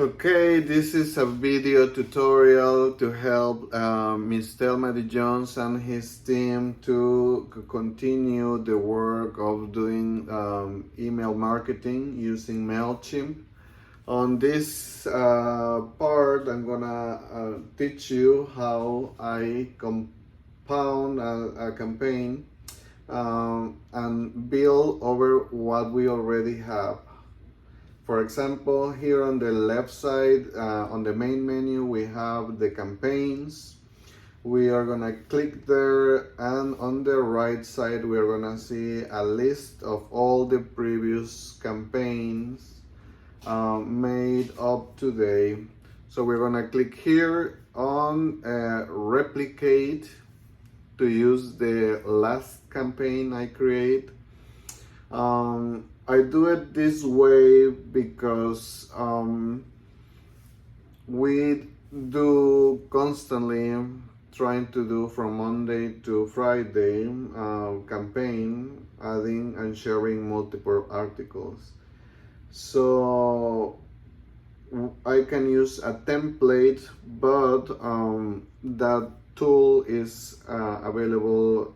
Okay, this is a video tutorial to help Ms. Thelma D. Jones and his team to continue the work of doing email marketing using mail-chimp. On this part, I'm gonna teach you how I compound a campaign and build over what we already have. For example, here on the left side, on the main menu, we have the campaigns. We are gonna click there, and on the right side, we're gonna see a list of all the previous campaigns made up to date. So we're gonna click here on replicate to use the last campaign I create. I do it this way because we do constantly trying to do from Monday to Friday campaign, adding and sharing multiple articles. So I can use a template, but that tool is available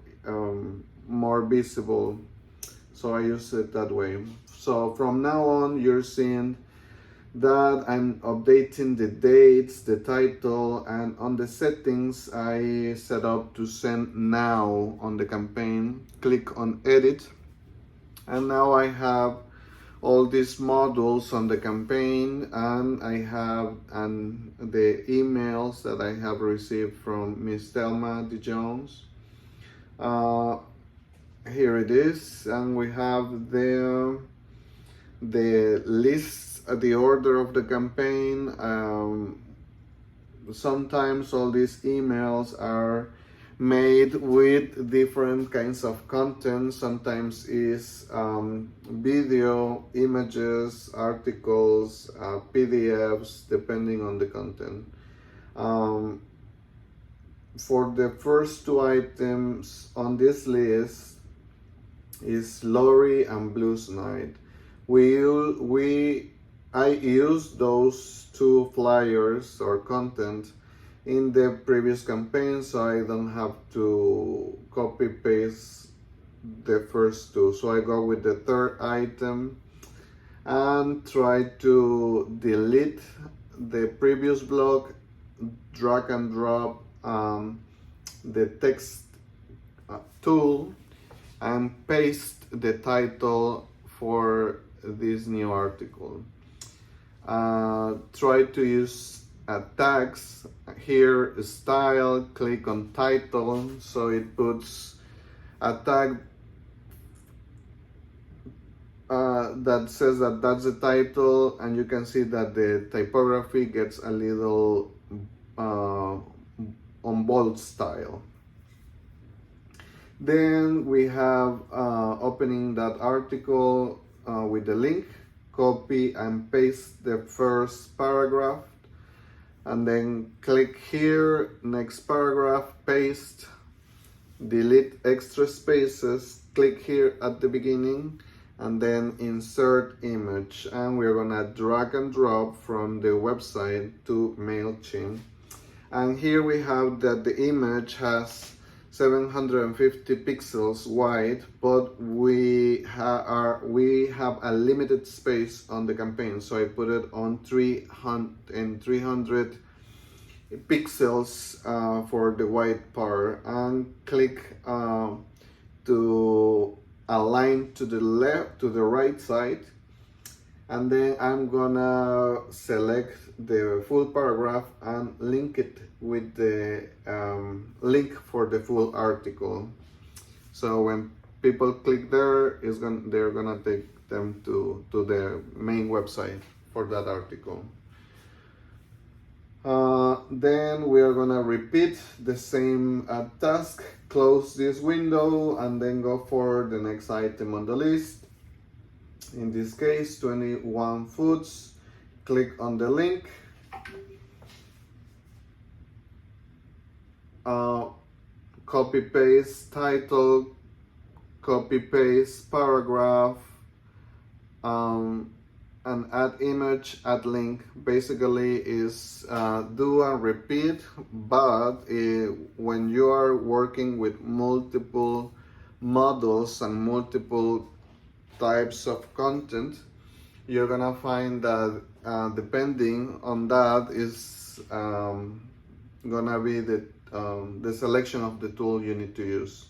more visible. So I use it that way. So from now on, you're seeing that I'm updating the dates, the title, and on the settings, I set up to send now on the campaign. Click on edit. And now I have all these modules on the campaign, and I have the emails that I have received from Ms. Thelma D. Jones. Here it is, and we have the list, the order of the campaign. Sometimes all these emails are made with different kinds of content. Sometimes is video, images, articles, PDFs, depending on the content. For the first two items on this list is Lori and Blues Night. I use those two flyers or content in the previous campaign, so I don't have to copy paste the first two. So I go with the third item and try to delete the previous block, drag and drop the text tool, and paste the title for this new article. Try to use tags here, style, click on title, so it puts a tag that says that that's the title, and you can see that the typography gets a little on bold style. Then we have opening that article with the link, copy and paste the first paragraph, and then click here, next paragraph, paste, delete extra spaces, click here at the beginning, and then insert image. And we're gonna drag and drop from the website to MailChimp. And here we have that the image has 750 pixels wide, but we have a limited space on the campaign, so I put it on 300 pixels for the white part, and click to align to the left, to the right side, and then I'm gonna select the full paragraph and link it with the link for the full article. So when people click there, they're gonna take them to the main website for that article. Then we are gonna repeat the same task. Close this window and then go for the next item on the list. In this case, 21 foods. Click on the link. Copy paste title, copy paste paragraph, an add image, add link basically is do and repeat, but when you are working with multiple models and multiple types of content, you're gonna find that depending on that is gonna be the selection of the tool you need to use.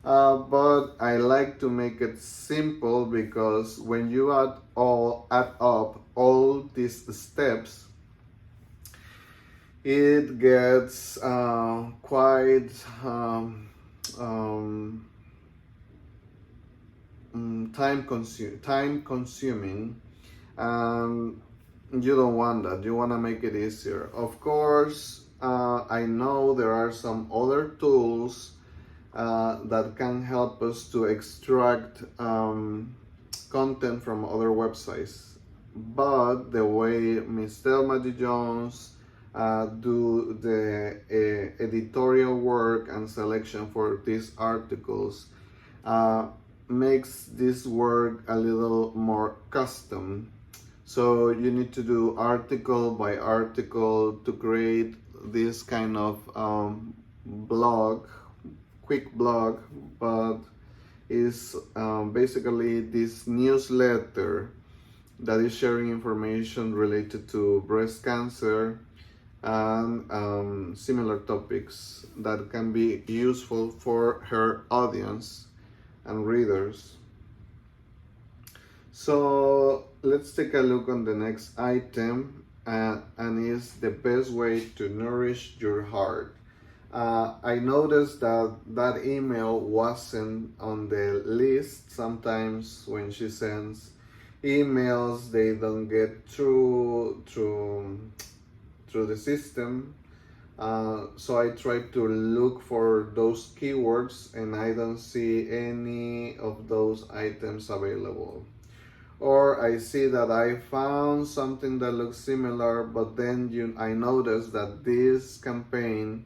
But I like to make it simple because when you add up all these steps, it gets quite time consuming, and you don't want that. You want to make it easier. Of course, I know there are some other tools that can help us to extract content from other websites. But the way Ms. Thelma D. Jones do the editorial work and selection for these articles makes this work a little more custom. So you need to do article by article to create this kind of blog, quick blog, but is basically this newsletter that is sharing information related to breast cancer and similar topics that can be useful for her audience and readers. So let's take a look on the next item, and is the best way to nourish your heart. I noticed that email wasn't on the list. Sometimes when she sends emails, they don't get through the system. So I try to look for those keywords, and I don't see any of those items available. Or I see that I found something that looks similar, but then I notice that this campaign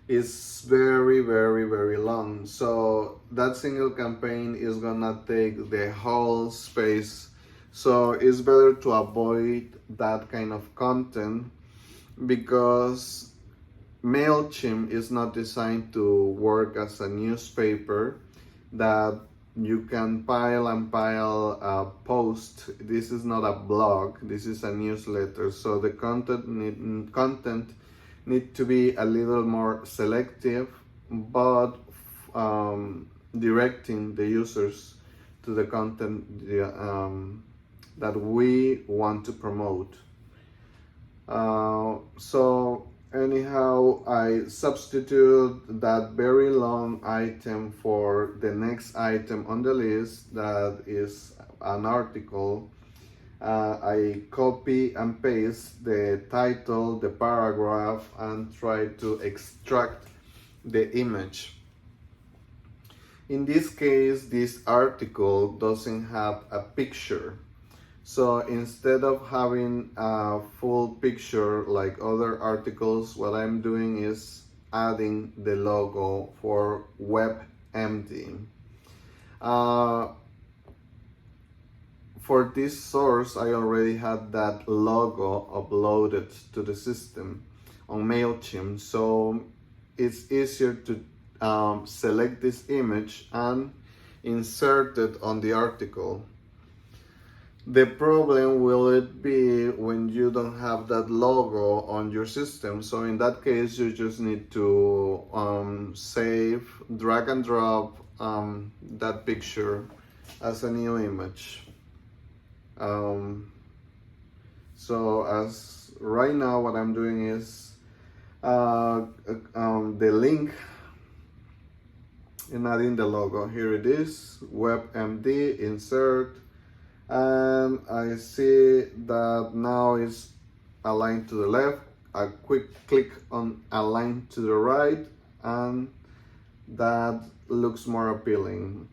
is very, very, very long. So that single campaign is gonna take the whole space. So it's better to avoid that kind of content, because mail-chimp is not designed to work as a newspaper that you can pile and pile post. This is not a blog, this is a newsletter. So the content need to be a little more selective, but directing the users to the content that we want to promote. So anyhow, I substitute that very long item for the next item on the list, that is an article. I copy and paste the title, the paragraph, and try to extract the image. In this case, this article doesn't have a picture. So instead of having a full picture like other articles, what I'm doing is adding the logo for WebMD. For this source, I already had that logo uploaded to the system on MailChimp, so it's easier to select this image and insert it on the article. The problem will it be when you don't have that logo on your system. So in that case, you just need to save, drag and drop that picture as a new image. So as right now, what I'm doing is the link and adding the logo. Here it is, WebMD, insert. And I see that now it's aligned to the left. A quick click on align to the right, and that looks more appealing.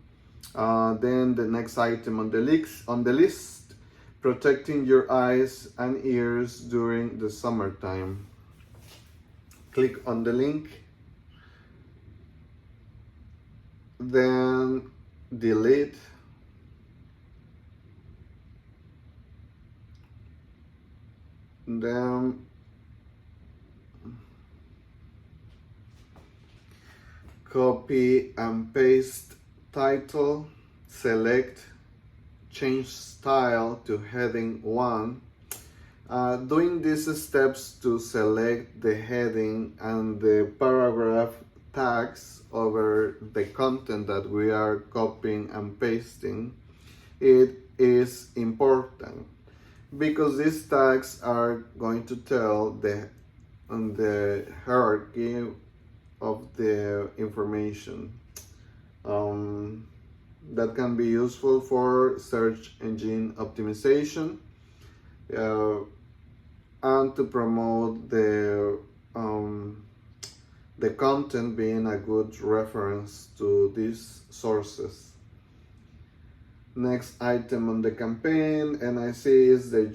Then the next item on the list, protecting your eyes and ears during the summertime. Click on the link, then delete. then copy and paste title, select change style to heading 1. Doing these steps to select the heading and the paragraph tags over the content that we are copying and pasting, it is important because these tags are going to tell the hierarchy of the information. That can be useful for search engine optimization and to promote the content being a good reference to these sources. Next item on the campaign, and I see is the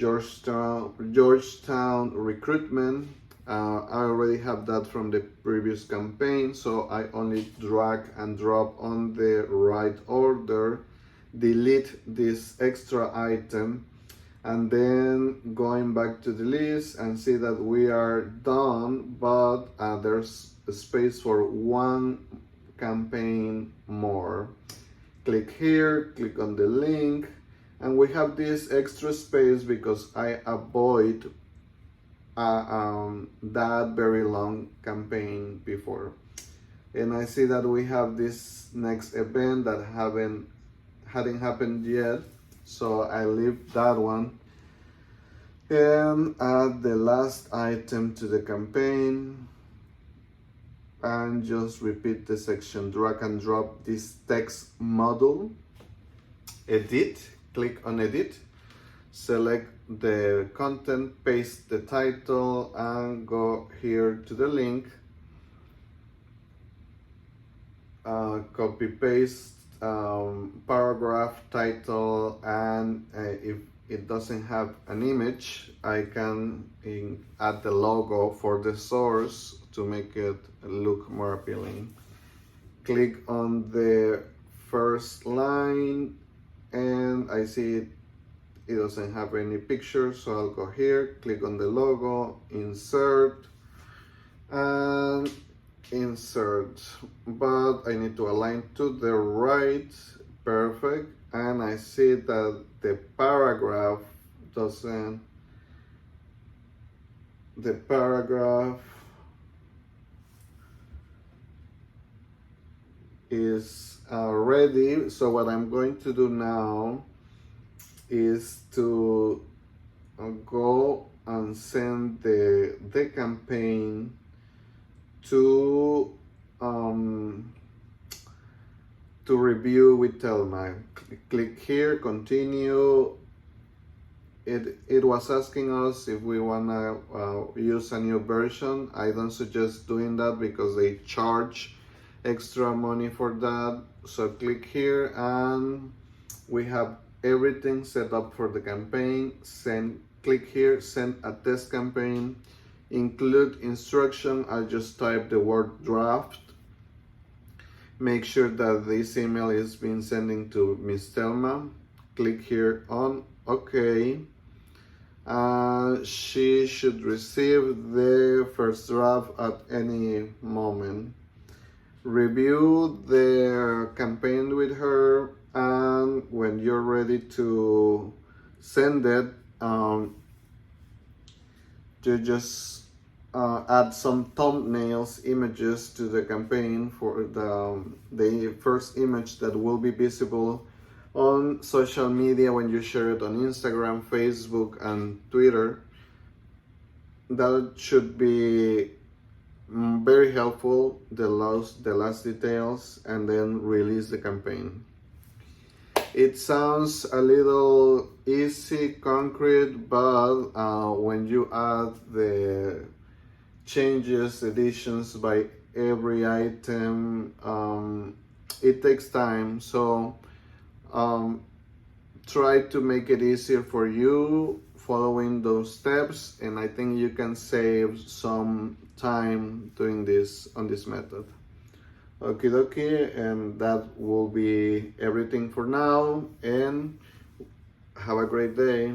Georgetown recruitment. I already have that from the previous campaign, so I only drag and drop on the right order, delete this extra item, and then going back to the list and see that we are done, but there's a space for one campaign more. Click here, click on the link, and we have this extra space because I avoid that very long campaign before. And I see that we have this next event that hadn't happened yet, so I leave that one and add the last item to the campaign and just repeat the section. Drag and drop this text module, edit, click on edit, select the content, paste the title, and go here to the link. Copy paste paragraph title, and if it doesn't have an image, I can add the logo for the source to make it look more appealing. Click on the first line, and I see it doesn't have any picture, so I'll go here, click on the logo, insert, and insert, but I need to align to the right. Perfect. And I see that the paragraph is ready. So what I'm going to do now is to go and send the campaign to review with Telma. Click here, continue. It was asking us if we wanna use a new version. I don't suggest doing that because they charge extra money for that. So click here, and we have everything set up for the campaign. Click here, send a test campaign, include instruction. I just type the word draft. Make sure that this email is being sending to Miss Thelma. Click here on OK. She should receive the first draft at any moment. Review the campaign with her, and when you're ready to send it, you just add some thumbnails, images to the campaign for the first image that will be visible on social media when you share it on Instagram, Facebook, and Twitter. That should be very helpful, the last details, and then release the campaign. It sounds a little easy, concrete, but when you add the changes, additions by every item, it takes time. So try to make it easier for you following those steps, and I think you can save some time doing this on this method. Okie dokie, and that will be everything for now, and have a great day.